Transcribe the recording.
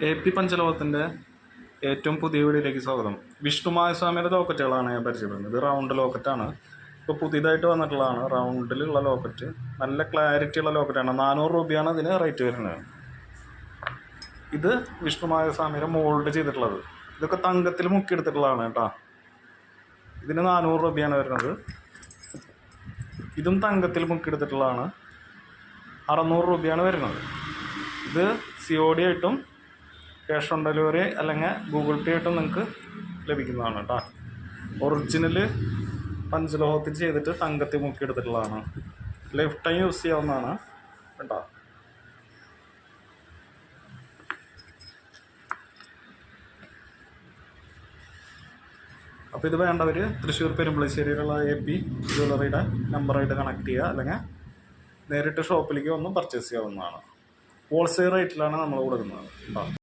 AP പഞ്ചലോകത്തിൻ്റെ ഏറ്റവും പുതിയ വീഡിയോയിലേക്ക് സ്വാഗതം. വിഷ്ണുമായസ്വാമിയുടെ ലോക്കറ്റുകളാണ് ഞാൻ പരിചയപ്പെടുന്നത്. ഇത് റൗണ്ട് ലോക്കറ്റാണ്. ഇപ്പോൾ പുതിയതായിട്ട് വന്നിട്ടുള്ളതാണ് റൗണ്ടിലുള്ള ലോക്കറ്റ്. നല്ല ക്ലാരിറ്റിയുള്ള ലോക്കറ്റാണ്. 400 രൂപയാണ് ഇതിന് റേറ്റ് വരുന്നത്. ഇത് വിഷ്ണുമായസ്വാമിയുടെ മോൾഡ് ചെയ്തിട്ടുള്ളത്. ഇതൊക്കെ തങ്കത്തിൽ മുക്കിയെടുത്തിട്ടുള്ളതാണ് കേട്ടോ. ഇതിന് 400 രൂപയാണ് വരുന്നത്. ഇതും തങ്കത്തിൽ മുക്കിയെടുത്തിട്ടുള്ളതാണ്. 600 രൂപയാണ് വരുന്നത്. ഇത് COD ആയിട്ടും ക്യാഷ് ഓൺ ഡെലിവറി അല്ലെങ്കിൽ ഗൂഗിൾ പേ ആയിട്ടും നിങ്ങൾക്ക് ലഭിക്കുന്നതാണ് കേട്ടോ. ഒറിജിനൽ പഞ്ചലോഹത്തിൽ ചെയ്തിട്ട് തങ്കത്തിൽ മുക്കിയെടുത്തിട്ടുള്ളതാണ്. ലൈഫ് ടൈം യൂസ് ചെയ്യാവുന്നതാണ് കേട്ടോ. അപ്പോൾ ഇത് വേണ്ടവർ തൃശ്ശൂർ പെരുമ്പളശ്ശേരിയിലുള്ള AP ജ്വല്ലറിയുടെ നമ്പറായിട്ട് കണക്ട് ചെയ്യുക, അല്ലെങ്കിൽ നേരിട്ട് ഷോപ്പിലേക്ക് വന്ന് പർച്ചേസ് ചെയ്യാവുന്നതാണ്. ഹോൾസെയിൽ റേറ്റിലാണ് നമ്മൾ കൊടുക്കുന്നത് കേട്ടോ.